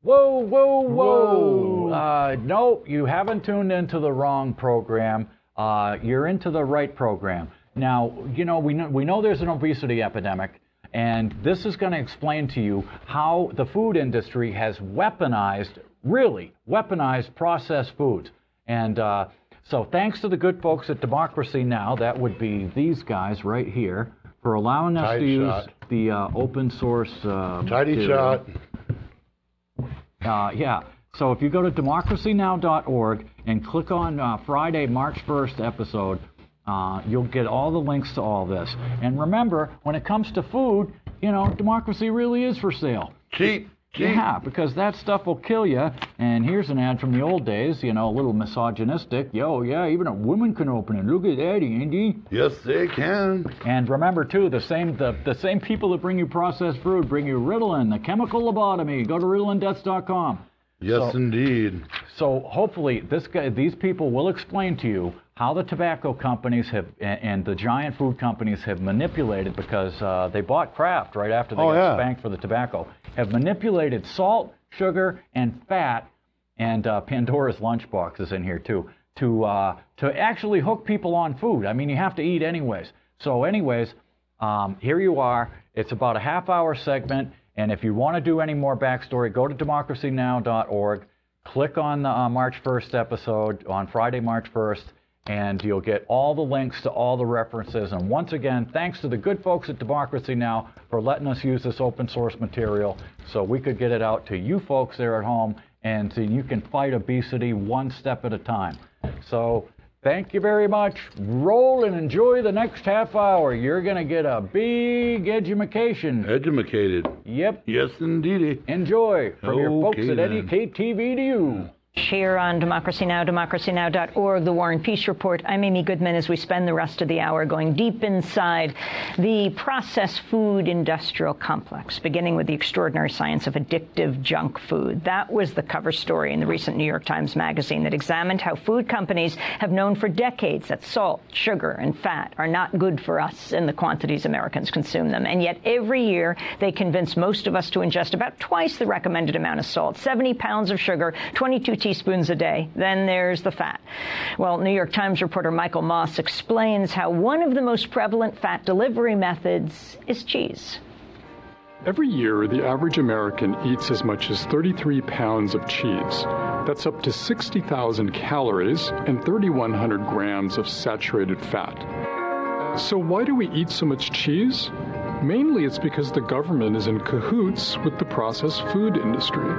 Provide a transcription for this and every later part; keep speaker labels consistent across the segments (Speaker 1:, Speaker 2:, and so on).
Speaker 1: Whoa, whoa, whoa. No, you haven't tuned into the wrong program. You're into the right program. Now, we know there's an obesity epidemic, and this is going to explain to you how the food industry has really weaponized processed foods. And so thanks to the good folks at Democracy Now!, that would be these guys right here, for allowing us to use the open source
Speaker 2: Tidy shot.
Speaker 1: Yeah. So if you go to democracynow.org and click on Friday, March 1st episode, you'll get all the links to all this. And remember, when it comes to food, democracy really is for sale.
Speaker 2: Cheap.
Speaker 1: Yeah, because that stuff will kill you. And here's an ad from the old days, a little misogynistic. Yeah, even a woman can open it. Look at that, Andy.
Speaker 2: Yes, they can.
Speaker 1: And remember, too, the same people that bring you processed food bring you Ritalin, the chemical lobotomy. Go to RitalinDeaths.com.
Speaker 2: Yes, indeed.
Speaker 1: So hopefully these people will explain to you how the tobacco companies and the giant food companies have manipulated, because they bought Kraft right after they got spanked for the tobacco, have manipulated salt, sugar, and fat, and Pandora's lunchbox is in here too, to actually hook people on food. I mean, you have to eat anyways. So anyways, here you are. It's about a half-hour segment. And if you want to do any more backstory, go to democracynow.org, click on the March 1st episode on Friday, March 1st, and you'll get all the links to all the references. And once again, thanks to the good folks at Democracy Now! For letting us use this open source material so we could get it out to you folks there at home, and so you can fight obesity one step at a time. So thank you very much. Roll and enjoy the next half hour. You're going to get a big edumacation.
Speaker 2: Edumacated.
Speaker 1: Yep.
Speaker 2: Yes, indeedy.
Speaker 1: Enjoy from your folks at NEK-TV to you.
Speaker 3: Here on Democracy Now!, democracynow.org, The War and Peace Report. I'm Amy Goodman as we spend the rest of the hour going deep inside the processed food industrial complex, beginning with the extraordinary science of addictive junk food. That was the cover story in the recent New York Times Magazine that examined how food companies have known for decades that salt, sugar, and fat are not good for us in the quantities Americans consume them. And yet every year they convince most of us to ingest about twice the recommended amount of salt, 70 pounds of sugar, 22 teaspoons a day. Then there's the fat. Well, New York Times reporter Michael Moss explains how one of the most prevalent fat delivery methods is cheese.
Speaker 4: Every year, the average American eats as much as 33 pounds of cheese. That's up to 60,000 calories and 3,100 grams of saturated fat. So why do we eat so much cheese? Mainly it's because the government is in cahoots with the processed food industry.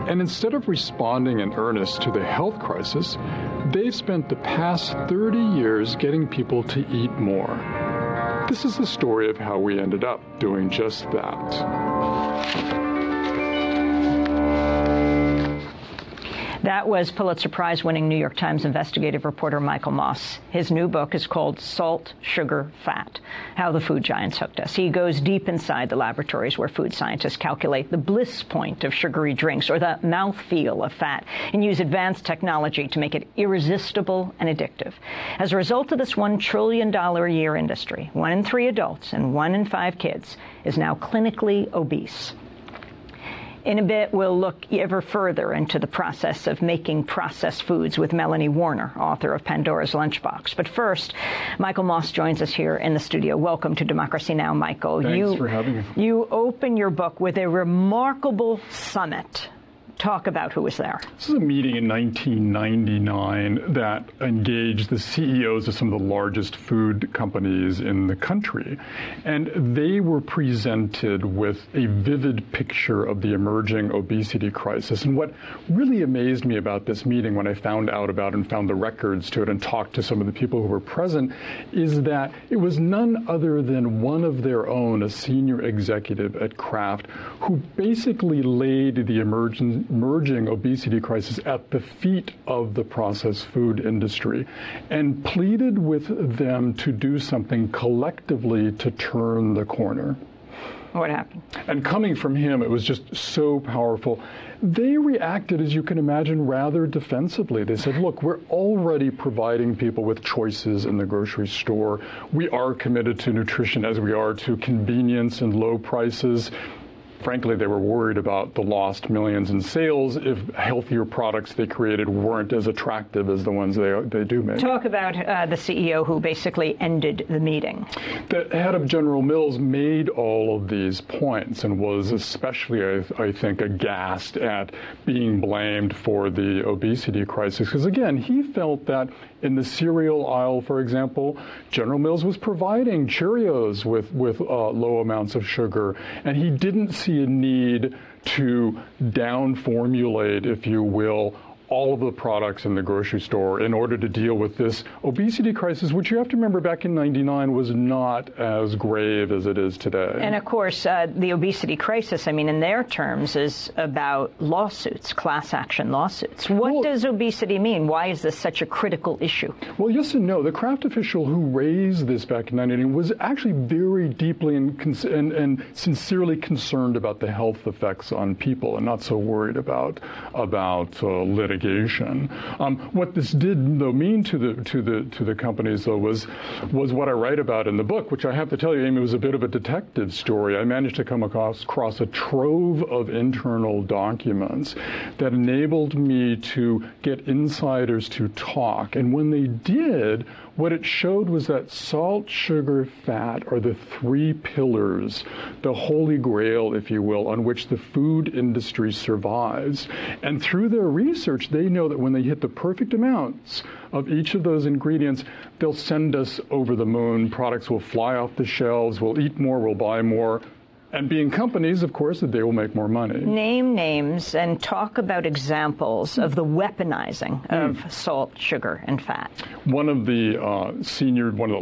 Speaker 4: And instead of responding in earnest to the health crisis, they've spent the past 30 years getting people to eat more. This is the story of how we ended up doing just that.
Speaker 3: That was Pulitzer Prize-winning New York Times investigative reporter Michael Moss. His new book is called Salt, Sugar, Fat: How the Food Giants Hooked Us. He goes deep inside the laboratories where food scientists calculate the bliss point of sugary drinks or the mouthfeel of fat and use advanced technology to make it irresistible and addictive. As a result of this $1 trillion a year industry, 1 in 3 adults and 1 in 5 kids is now clinically obese. In a bit, we'll look ever further into the process of making processed foods with Melanie Warner, author of Pandora's Lunchbox. But first, Michael Moss joins us here in the studio. Welcome to Democracy Now!, Michael.
Speaker 4: Thanks for having me.
Speaker 3: You open your book with a remarkable summit. Talk about who was there.
Speaker 4: This is a meeting in 1999 that engaged the CEOs of some of the largest food companies in the country. And they were presented with a vivid picture of the emerging obesity crisis. And what really amazed me about this meeting when I found out about it and found the records to it and talked to some of the people who were present is that it was none other than one of their own, a senior executive at Kraft, who basically laid the emerging obesity crisis at the feet of the processed food industry and pleaded with them to do something collectively to turn the corner.
Speaker 3: What happened?
Speaker 4: And coming from him, it was just so powerful. They reacted, as you can imagine, rather defensively. They said, look, we're already providing people with choices in the grocery store. We are committed to nutrition as we are to convenience and low prices. frankly, they were worried about the lost millions in sales if healthier products they created weren't as attractive as the ones they do make.
Speaker 3: Talk about the CEO who basically ended the meeting.
Speaker 4: The head of General Mills made all of these points and was especially, I think, aghast at being blamed for the obesity crisis. Because, again, he felt that in the cereal aisle, for example, General Mills was providing Cheerios with low amounts of sugar, and he didn't see a need to down-formulate, if you will, all of the products in the grocery store in order to deal with this obesity crisis, which you have to remember back in '99 was not as grave as it is today.
Speaker 3: And of course, the obesity crisis, I mean, in their terms, is about lawsuits, class action lawsuits. What does obesity mean? Why is this such a critical issue?
Speaker 4: Well, yes and no. The Kraft official who raised this back in 1999 was actually very deeply and sincerely concerned about the health effects on people and not so worried about litigation. What this did, though, mean to the companies, though, was what I write about in the book, which I have to tell you, Amy, was a bit of a detective story. I managed to come across a trove of internal documents that enabled me to get insiders to talk. And when they did, what it showed was that salt, sugar, fat are the three pillars, the holy grail, if you will, on which the food industry survives. And through their research, they know that when they hit the perfect amounts of each of those ingredients, they'll send us over the moon. Products will fly off the shelves. We'll eat more. We'll buy more. And being companies, of course, that they will make more money.
Speaker 3: Name names and talk about examples of the weaponizing of salt, sugar, and fat.
Speaker 4: One of the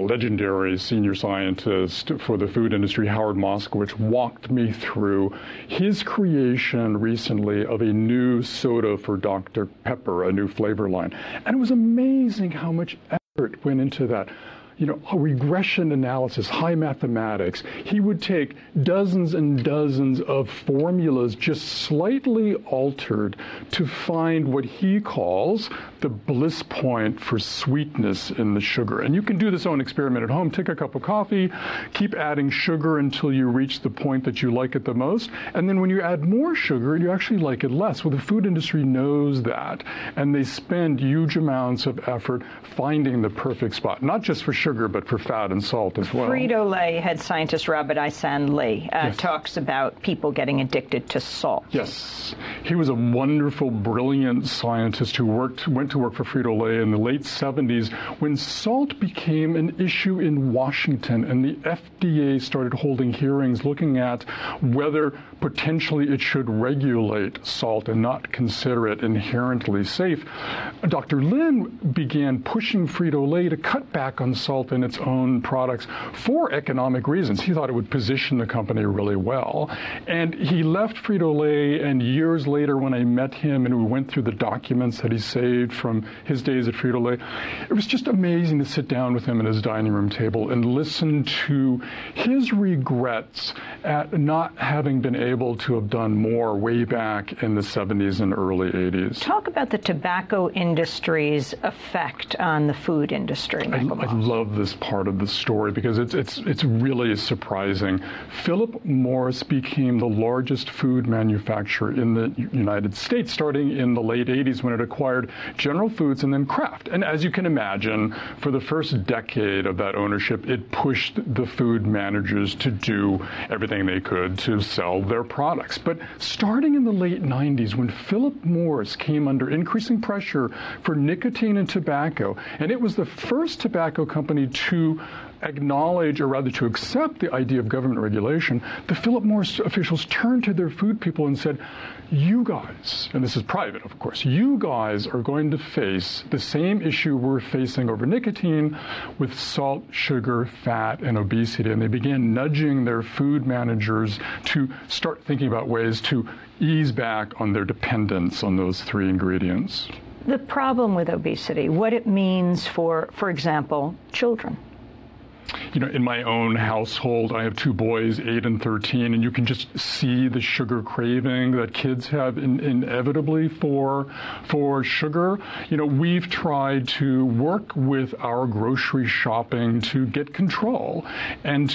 Speaker 4: legendary senior scientists for the food industry, Howard Moskowitz, walked me through his creation recently of a new soda for Dr. Pepper, a new flavor line. And it was amazing how much effort went into that. You know, a regression analysis, high mathematics. He would take dozens and dozens of formulas just slightly altered to find what he calls the bliss point for sweetness in the sugar. And you can do this own experiment at home. Take a cup of coffee, keep adding sugar until you reach the point that you like it the most. And then when you add more sugar, you actually like it less. Well, the food industry knows that. And they spend huge amounts of effort finding the perfect spot, not just for sugar, but for fat and salt as well.
Speaker 3: Frito-Lay head scientist Robert Isan Lee talks about people getting addicted to salt.
Speaker 4: Yes. He was a wonderful, brilliant scientist who went to work for Frito-Lay in the late 70s when salt became an issue in Washington and the FDA started holding hearings looking at whether potentially it should regulate salt and not consider it inherently safe. Dr. Lin began pushing Frito-Lay to cut back on salt in its own products for economic reasons. He thought it would position the company really well. And he left Frito-Lay, and years later when I met him and we went through the documents that he saved from his days at Frito-Lay, it was just amazing to sit down with him at his dining room table and listen to his regrets at not having been able to have done more way back in the 70s and early 80s.
Speaker 3: Talk about the tobacco industry's effect on the food industry.
Speaker 4: I love this part of the story because it's really surprising. Philip Morris became the largest food manufacturer in the United States starting in the late 80s when it acquired General Foods and then Kraft. And as you can imagine, for the first decade of that ownership, it pushed the food managers to do everything they could to sell their products. But starting in the late 90s, when Philip Morris came under increasing pressure for nicotine and tobacco, and it was the first tobacco company to acknowledge, or rather to accept, the idea of government regulation, the Philip Morris officials turned to their food people and said, you guys, and this is private, of course, you guys are going to face the same issue we're facing over nicotine with salt, sugar, fat, and obesity. And they began nudging their food managers to start thinking about ways to ease back on their dependence on those three ingredients.
Speaker 3: The problem with obesity, what it means for example, children.
Speaker 4: in my own household, I have 2 boys, 8 and 13, and you can just see the sugar craving that kids have inevitably for sugar. We've tried to work with our grocery shopping to get control, and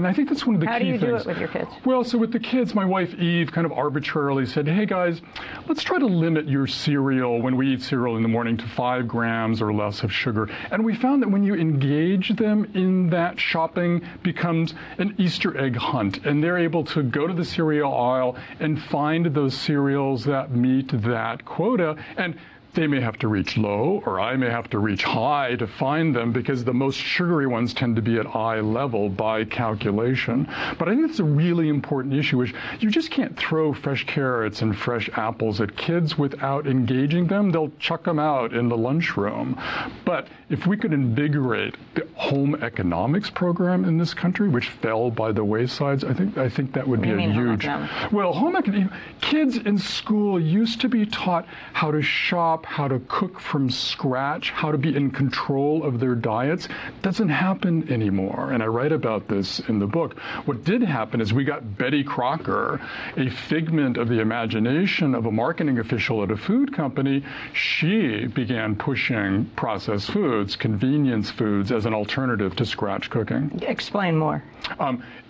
Speaker 4: I think that's one of the key things.
Speaker 3: How do you do it with your kids?
Speaker 4: Well, so with the kids, my wife Eve kind of arbitrarily said, hey guys, let's try to limit your cereal when we eat cereal in the morning to 5 grams or less of sugar. And we found that when you engage them in that, shopping becomes an Easter egg hunt, and they're able to go to the cereal aisle and find those cereals that meet that quota. And they may have to reach low, or I may have to reach high to find them, because the most sugary ones tend to be at eye level by calculation. But I think it's a really important issue, which you just can't throw fresh carrots and fresh apples at kids without engaging them. They'll chuck them out in the lunchroom. But if we could invigorate the home economics program in this country, which fell by the wayside, I think that would be a huge. Well, home economics. Kids in school used to be taught how to shop, how to cook from scratch, how to be in control of their diets. Doesn't happen anymore, and I write about this in the book. What did happen is we got Betty Crocker, a figment of the imagination of a marketing official at a food company. She began pushing processed foods, convenience foods, as an alternative to scratch cooking.
Speaker 3: Explain more.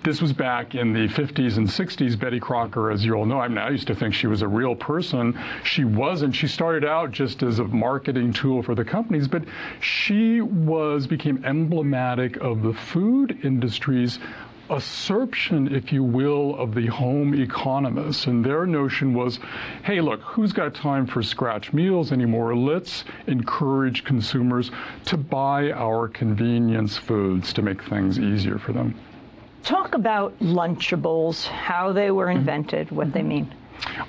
Speaker 4: This was back in the 50s and 60s. Betty Crocker, as you all know, I used to think she was a real person. She wasn't. She started out just as a marketing tool for the companies, but she became emblematic of the food industry's assertion, if you will, of the home economists. And their notion was, hey, look, who's got time for scratch meals anymore? Let's encourage consumers to buy our convenience foods to make things easier for them.
Speaker 3: Talk about Lunchables, how they were invented, what they mean.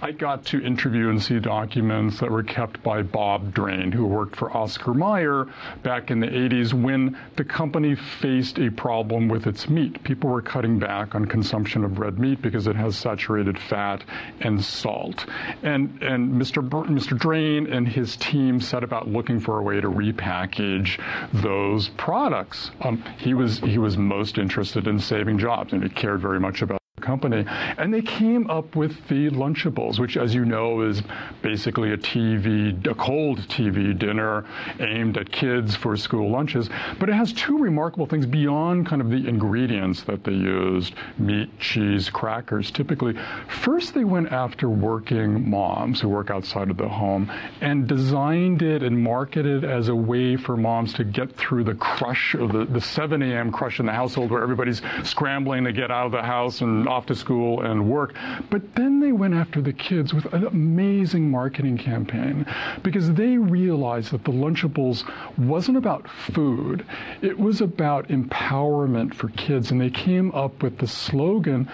Speaker 4: I got to interview and see documents that were kept by Bob Drain, who worked for Oscar Mayer back in the 80s when the company faced a problem with its meat. People were cutting back on consumption of red meat because it has saturated fat and salt. And Mr. Drain and his team set about looking for a way to repackage those products. He was most interested in saving jobs, and he cared very much about company, and they came up with the Lunchables, which, as you know, is basically a cold TV dinner aimed at kids for school lunches. But it has 2 remarkable things beyond kind of the ingredients that they used: meat, cheese, crackers, typically. First, they went after working moms who work outside of the home and designed it and marketed it as a way for moms to get through the crush of the 7 a.m. crush in the household, where everybody's scrambling to get out of the house and off to school and work. But then they went after the kids with an amazing marketing campaign, because they realized that the Lunchables wasn't about food. It was about empowerment for kids. And they came up with the slogan,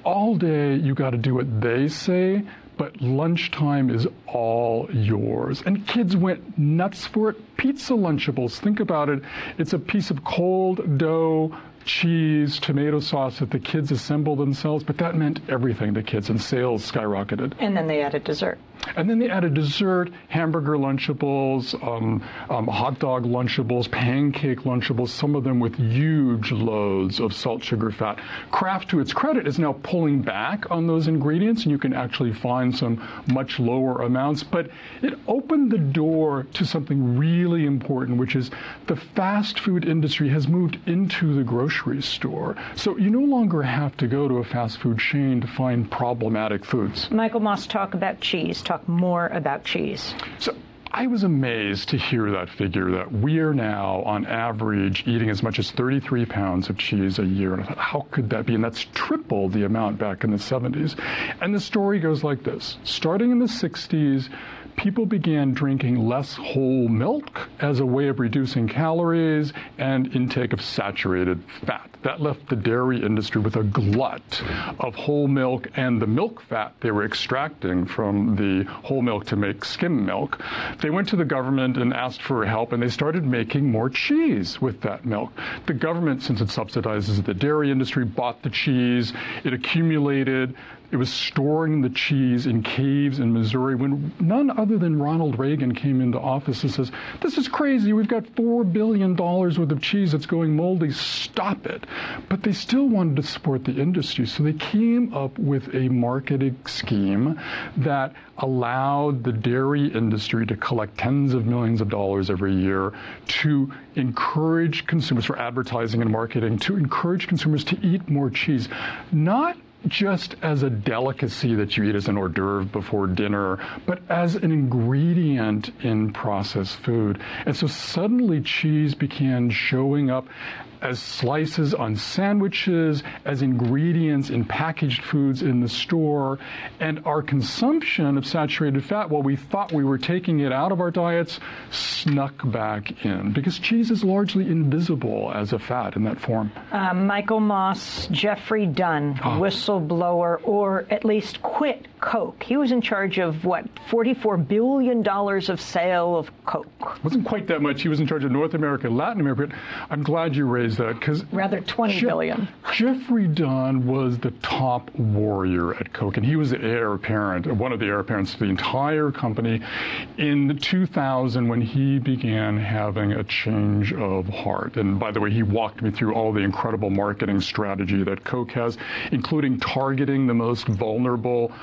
Speaker 4: all day you got to do what they say, but lunchtime is all yours. And kids went nuts for it. Pizza Lunchables, think about it. It's a piece of cold dough, cheese, tomato sauce that the kids assemble themselves, but that meant everything to kids, and sales skyrocketed.
Speaker 3: And then they added dessert.
Speaker 4: And then they added dessert, hamburger Lunchables, hot dog Lunchables, pancake Lunchables, some of them with huge loads of salt, sugar, fat. Kraft, to its credit, is now pulling back on those ingredients, and you can actually find some much lower amounts. But it opened the door to something really important, which is the fast food industry has moved into the grocery store. So you no longer have to go to a fast food chain to find problematic foods.
Speaker 3: Michael Moss, talk about cheese. Talk more about cheese.
Speaker 4: So I was amazed to hear that figure, that we are now, on average, eating as much as 33 pounds of cheese a year. And I thought, how could that be? And that's triple the amount back in the 70s. And the story goes like this. Starting in the 60s, people began drinking less whole milk as a way of reducing calories and intake of saturated fat. That left the dairy industry with a glut of whole milk and the milk fat they were extracting from the whole milk to make skim milk. They went to the government and asked for help, and they started making more cheese with that milk. The government, since it subsidizes the dairy industry, bought the cheese. It accumulated. It was storing the cheese in caves in Missouri when none other than Ronald Reagan came into office and says, this is crazy. We've got $4 billion worth of cheese that's going moldy. Stop it. But they still wanted to support the industry. So they came up with a marketing scheme that allowed the dairy industry to collect tens of millions of dollars every year to encourage consumers, for advertising and marketing, to encourage consumers to eat more cheese, not just as a delicacy that you eat as an hors d'oeuvre before dinner, but as an ingredient in processed food. And so suddenly cheese began showing up as slices on sandwiches, as ingredients in packaged foods in the store, and our consumption of saturated fat, while we thought we were taking it out of our diets, snuck back in, because cheese is largely invisible as a fat in that form.
Speaker 3: Michael Moss, Jeffrey Dunn, whistleblower, or at least quit Coke. He was in charge of, what, $44 billion of sale of Coke.
Speaker 4: Wasn't quite that much. He was in charge of North America, Latin America. But I'm glad you raised that, because
Speaker 3: rather 20 billion.
Speaker 4: Jeffrey Dunn was the top warrior at Coke, and he was the heir apparent, one of the heir apparents to the entire company. In 2000, when he began having a change of heart, and by the way, he walked me through all the incredible marketing strategy that Coke has, including targeting the most vulnerable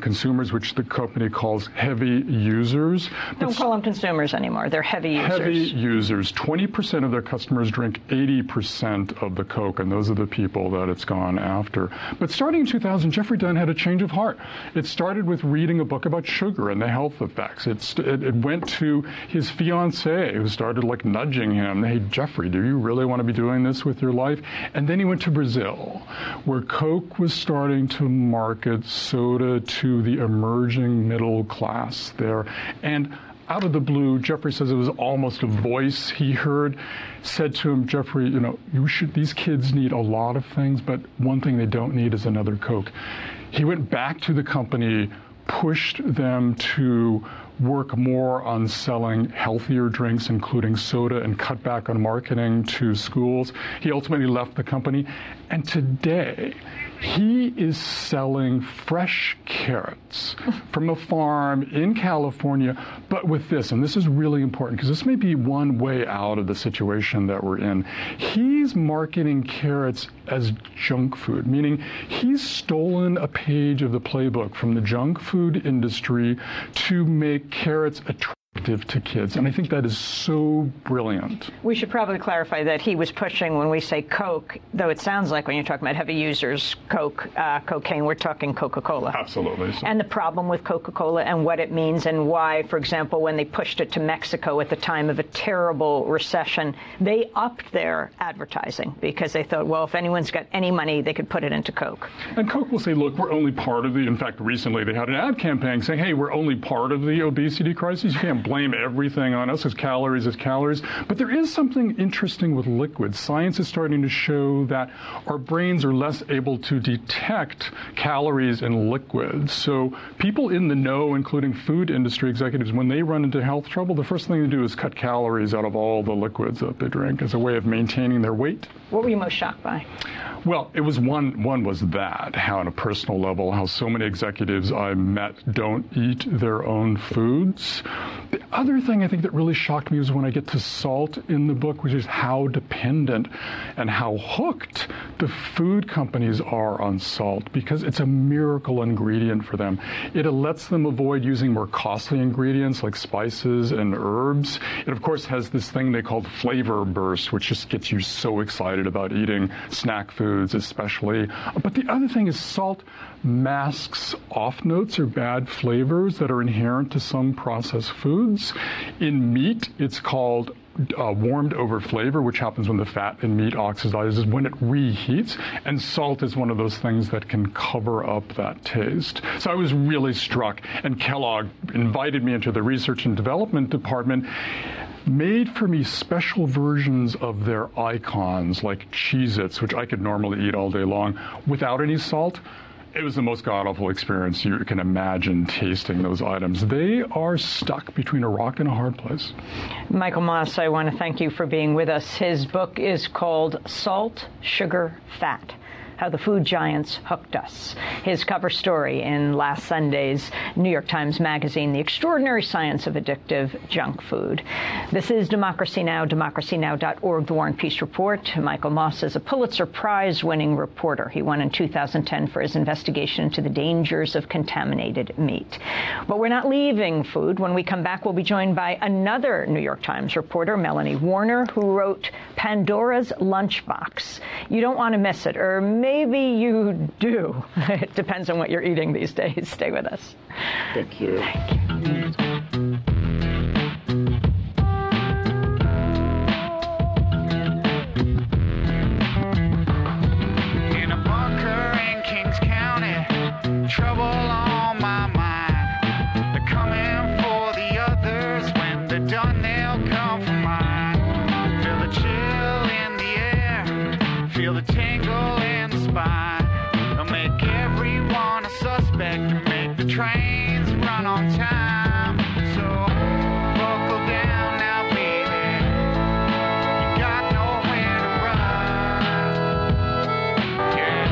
Speaker 4: consumers, which the company calls heavy users.
Speaker 3: Don't call them consumers anymore. They're heavy users.
Speaker 4: Heavy users. 20% of their customers drink 80% of the Coke, and those are the people that it's gone after. But starting in 2000, Jeffrey Dunn had a change of heart. It started with reading a book about sugar and the health effects. It went to his fiancée, who started like nudging him. Hey, Jeffrey, do you really want to be doing this with your life? And then he went to Brazil, where Coke was starting to market soda to the emerging middle class there. And out of the blue, Jeffrey says it was almost a voice he heard, said to him, Jeffrey, you know, these kids need a lot of things, but one thing they don't need is another Coke. He went back to the company, pushed them to work more on selling healthier drinks, including soda, and cut back on marketing to schools. He ultimately left the company, and today he is selling fresh carrots from a farm in California, but with this, and this is really important because this may be one way out of the situation that we're in. He's marketing carrots as junk food, meaning he's stolen a page of the playbook from the junk food industry to make carrots attractive to kids, and I think that is so brilliant.
Speaker 3: We should probably clarify that he was pushing, when we say Coke, though it sounds like when you're talking about heavy users, cocaine, we're talking Coca-Cola.
Speaker 4: Absolutely.
Speaker 3: And the problem with Coca-Cola and what it means and why, for example, when they pushed it to Mexico at the time of a terrible recession, they upped their advertising because they thought, well, if anyone's got any money, they could put it into Coke.
Speaker 4: And Coke will say, look, we're only part of in fact, recently they had an ad campaign saying, hey, we're only part of the obesity crisis. You can't blame everything on us. As calories is calories. But there is something interesting with liquids. Science is starting to show that our brains are less able to detect calories in liquids. So people in the know, including food industry executives, when they run into health trouble, the first thing they do is cut calories out of all the liquids that they drink as a way of maintaining their weight.
Speaker 3: What were you most shocked by?
Speaker 4: Well, it was one was that, how on a personal level, how so many executives I met don't eat their own foods. The other thing I think that really shocked me was when I get to salt in the book, which is how dependent and how hooked the food companies are on salt, because it's a miracle ingredient for them. It lets them avoid using more costly ingredients like spices and herbs. It, of course, has this thing they call flavor burst, which just gets you so excited about eating snack foods especially. But the other thing is salt masks off notes or bad flavors that are inherent to some processed foods. In meat, it's called warmed over flavor, which happens when the fat in meat oxidizes when it reheats, and salt is one of those things that can cover up that taste. So I was really struck, and Kellogg invited me into the research and development department, made for me special versions of their icons like Cheez-Its, which I could normally eat all day long, without any salt. It was the most god-awful experience you can imagine tasting those items. They are stuck between a rock and a hard place.
Speaker 3: Michael Moss, I want to thank you for being with us. His book is called Salt, Sugar, Fat: how the food giants hooked us. His cover story in last Sunday's New York Times Magazine, The Extraordinary Science of Addictive Junk Food. This is Democracy Now!, democracynow.org, The War and Peace Report. Michael Moss is a Pulitzer Prize-winning reporter. He won in 2010 for his investigation into the dangers of contaminated meat. But we're not leaving food. When we come back, we'll be joined by another New York Times reporter, Melanie Warner, who wrote Pandora's Lunchbox. You don't want to miss it, or maybe you do. It depends on what you're eating these days. Stay with us.
Speaker 2: Thank you.
Speaker 3: Thank you.
Speaker 5: Trouble on my mind. They're coming for the others. When they're done, they'll come for mine. Feel the chill in the air. Feel the tingle in the spine. They'll make everyone a suspect and make the trains run on time. So buckle down now, baby. You got nowhere to run. Yeah.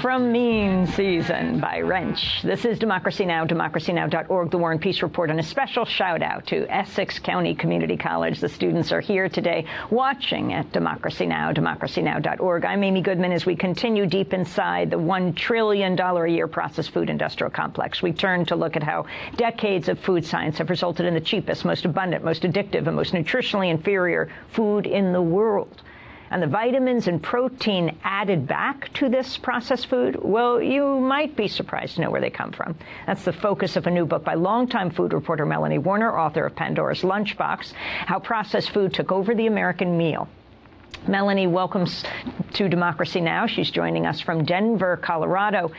Speaker 3: From Mean Season by Wrench. This is Democracy Now!, democracynow.org, The War and Peace Report, and a special shout out to Essex County Community College. The students are here today watching at Democracy Now!, democracynow.org. I'm Amy Goodman as we continue deep inside the $1 trillion a year processed food industrial complex. We turn to look at how decades of food science have resulted in the cheapest, most abundant, most addictive, and most nutritionally inferior food in the world. And the vitamins and protein added back to this processed food, well, you might be surprised to know where they come from. That's the focus of a new book by longtime food reporter Melanie Warner, author of Pandora's Lunchbox, How Processed Food Took Over the American Meal. Melanie, welcome to Democracy Now! She's joining us from Denver, Colorado.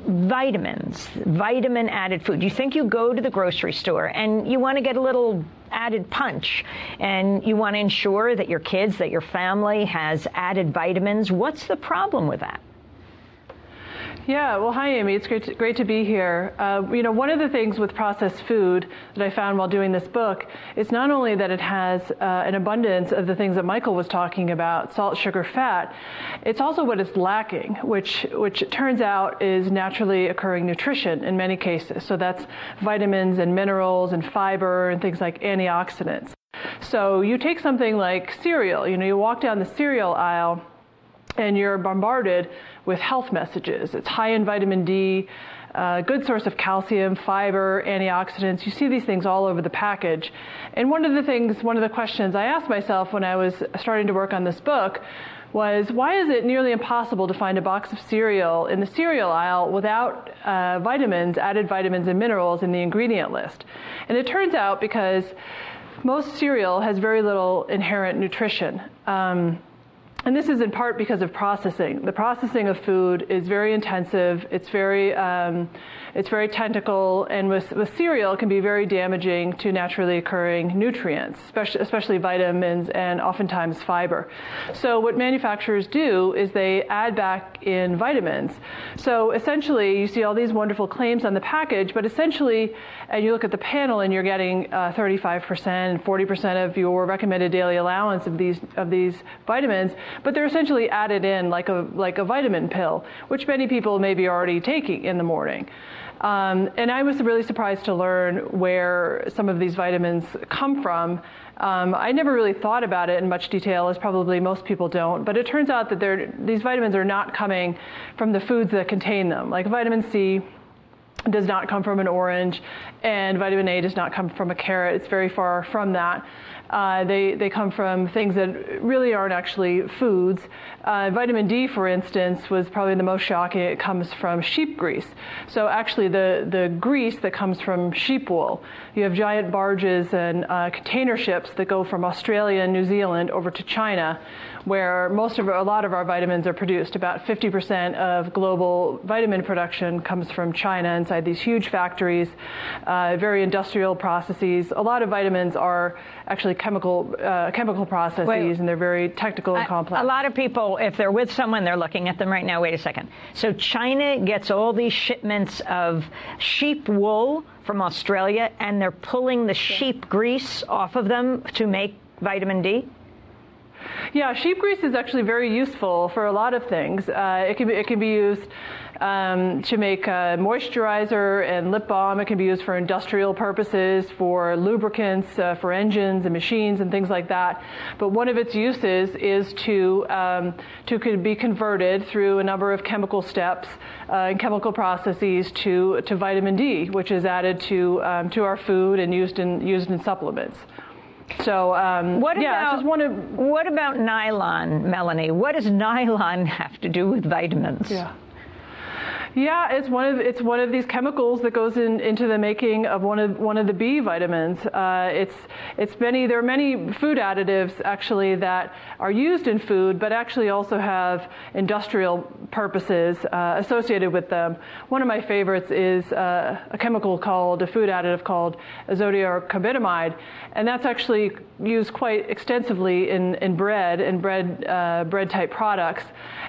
Speaker 3: Vitamins, vitamin added food. You think you go to the grocery store and you want to get a little added punch and you want to ensure that your kids, that your family has added vitamins. What's the problem with that?
Speaker 6: Yeah, well, hi, Amy. It's great to be here. One of the things with processed food that I found while doing this book is not only that it has an abundance of the things that Michael was talking about, salt, sugar, fat, it's also what it's lacking, which it turns out is naturally occurring nutrition in many cases. So that's vitamins and minerals and fiber and things like antioxidants. So you take something like cereal, you walk down the cereal aisle and you're bombarded with health messages. It's high in vitamin D, good source of calcium, fiber, antioxidants. You see these things all over the package. And one of the questions I asked myself when I was starting to work on this book was, why is it nearly impossible to find a box of cereal in the cereal aisle without added vitamins and minerals in the ingredient list? And it turns out because most cereal has very little inherent nutrition. And this is in part because of processing. The processing of food is very intensive. It's very technical, and with cereal, it can be very damaging to naturally occurring nutrients, especially vitamins and oftentimes fiber. So what manufacturers do is they add back in vitamins. So essentially, you see all these wonderful claims on the package, but essentially, and you look at the panel and you're getting 35% and 40% of your recommended daily allowance of these vitamins, but they're essentially added in like a vitamin pill, which many people may be already taking in the morning. And I was really surprised to learn where some of these vitamins come from. I never really thought about it in much detail, as probably most people don't, but it turns out that these vitamins are not coming from the foods that contain them. Like vitamin C does not come from an orange, and vitamin A does not come from a carrot. It's very far from that. They come from things that really aren't actually foods. Vitamin D, for instance, was probably the most shocking. It comes from sheep grease. So actually the grease that comes from sheep wool. You have giant barges and container ships that go from Australia and New Zealand over to China, where a lot of our vitamins are produced. About 50% of global vitamin production comes from China inside these huge factories, very industrial processes. A lot of vitamins are actually chemical processes, and they're very technical and complex.
Speaker 3: A lot of people, if they're with someone, they're looking at them right now. Wait a second. So China gets all these shipments of sheep wool from Australia, and they're pulling the sheep grease off of them to make vitamin D?
Speaker 6: Yeah, sheep grease is actually very useful for a lot of things. It can be used to make moisturizer and lip balm. It can be used for industrial purposes, for lubricants, for engines and machines and things like that. But one of its uses is to be converted through a number of chemical steps and chemical processes to vitamin D, which is added to our food and used in supplements. So
Speaker 3: what about nylon, Melanie? What does nylon have to do with vitamins?
Speaker 6: Yeah, it's one of these chemicals that goes into the making of one of the B vitamins. There are many food additives actually that are used in food, but actually also have industrial purposes associated with them. One of my favorites is a food additive called azotiocarbidamide, and that's actually used quite extensively in bread and bread type products.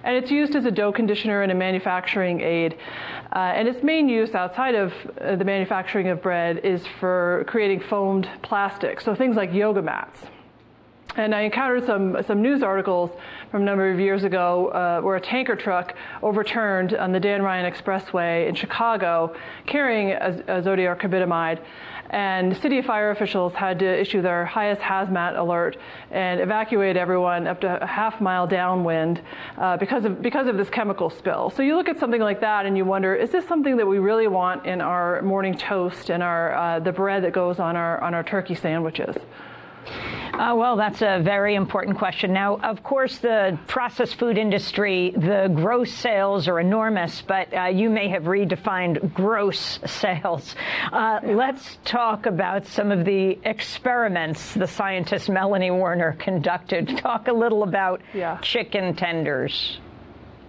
Speaker 6: And it's used as a dough conditioner and a manufacturing aid. And its main use outside of the manufacturing of bread is for creating foamed plastic, so things like yoga mats. And I encountered some news articles from a number of years ago where a tanker truck overturned on the Dan Ryan Expressway in Chicago carrying azotiocarbidamide. And city fire officials had to issue their highest hazmat alert and evacuate everyone up to a half-mile downwind because of this chemical spill. So you look at something like that and you wonder, is this something that we really want in our morning toast and the bread that goes on our turkey sandwiches?
Speaker 3: Well, that's a very important question. Now, of course, the processed food industry, the gross sales are enormous, but you may have redefined gross sales. Let's talk about some of the experiments the scientist Melanie Warner conducted. Talk a little about chicken tenders.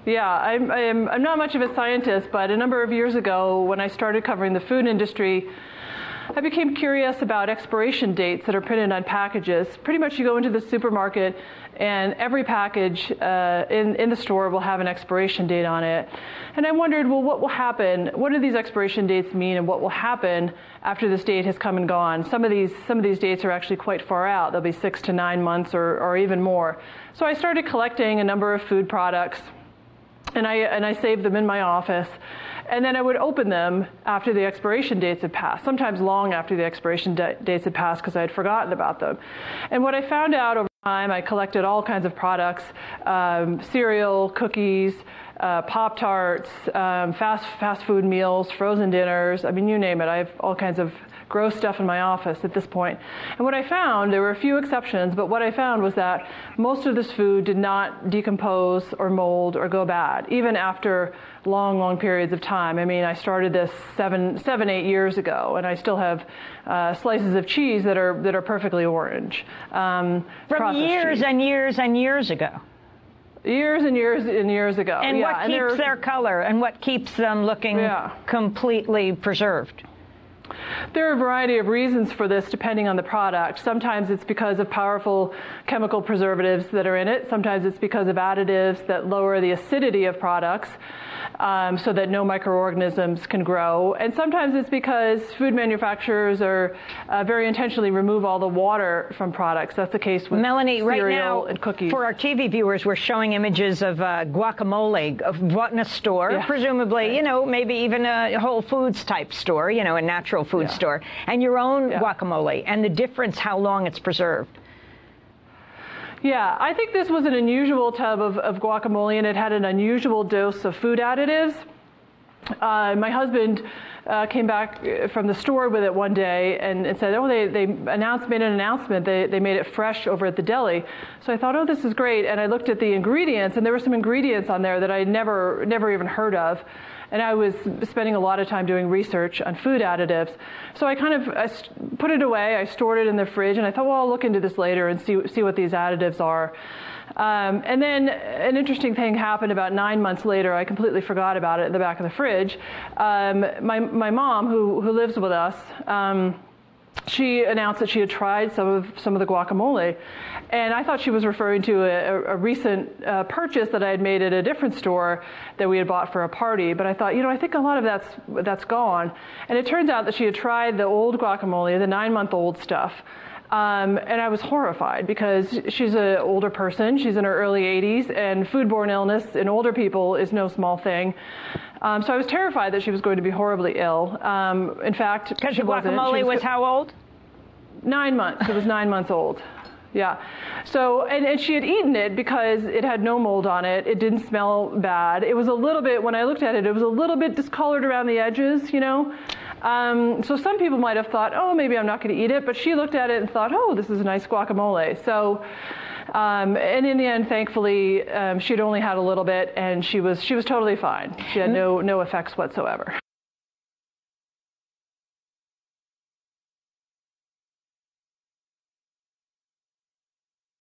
Speaker 6: Yeah, I'm not much of a scientist, but a number of years ago when I started covering the food industry, I became curious about expiration dates that are printed on packages. Pretty much you go into the supermarket and every package in the store will have an expiration date on it. And I wondered, well, what will happen? What do these expiration dates mean, and what will happen after this date has come and gone? Some of these dates are actually quite far out. They'll be 6 to 9 months or even more. So I started collecting a number of food products, and I saved them in my office. And then I would open them after the expiration dates had passed, sometimes long after the expiration dates had passed because I had forgotten about them. And what I found out over time, I collected all kinds of products, cereal, cookies, Pop-Tarts, fast food meals, frozen dinners, I mean, you name it. I have all kinds of gross stuff in my office at this point. And what I found, there were a few exceptions, but what I found was that most of this food did not decompose or mold or go bad, even after long periods of time. I mean, I started this 8 years ago, and I still have slices of cheese that are perfectly orange.
Speaker 3: From years and years and years ago.
Speaker 6: Years and years and years ago.
Speaker 3: And what keeps their color, and what keeps them looking completely preserved?
Speaker 6: There are a variety of reasons for this depending on the product. Sometimes it's because of powerful chemical preservatives that are in it. Sometimes it's because of additives that lower the acidity of products so that no microorganisms can grow. And sometimes it's because food manufacturers are very intentionally remove all the water from products. That's the case with
Speaker 3: Melanie,
Speaker 6: cereal
Speaker 3: right now,
Speaker 6: and cookies.
Speaker 3: For our TV viewers, we're showing images of guacamole bought in a store, presumably, you know, maybe even a Whole Foods type store, you know, a natural food store, and your own guacamole, and the difference how long it's preserved.
Speaker 6: Yeah, I think this was an unusual tub of guacamole, and it had an unusual dose of food additives. my husband came back from the store with it one day and said, oh, they made an announcement. They made it fresh over at the deli. So I thought, oh, this is great. And I looked at the ingredients, and there were some ingredients on there that I never even heard of. And I was spending a lot of time doing research on food additives. So I put it away. I stored it in the fridge, and I thought, well, I'll look into this later and see what these additives are. And then an interesting thing happened about 9 months later. I completely forgot about it in the back of the fridge. My mom, who lives with us, she announced that she had tried some of the guacamole, and I thought she was referring to a recent purchase that I had made at a different store that we had bought for a party. But I thought, I think a lot of that's gone. And it turns out that she had tried the old guacamole, the 9-month-old stuff. And I was horrified because she's an older person. She's in her early 80s, and foodborne illness in older people is no small thing. So I was terrified that she was going to be horribly ill. In fact,
Speaker 3: because the guacamole was how old?
Speaker 6: 9 months. It was 9 months old. Yeah. So, and she had eaten it because it had no mold on it. It didn't smell bad. It was a little bit, when I looked at it, it was a little bit discolored around the edges, So some people might have thought, oh, maybe I'm not going to eat it. But she looked at it and thought, oh, this is a nice guacamole. So, and in the end, thankfully, she'd only had a little bit, and she was totally fine. She had no effects whatsoever.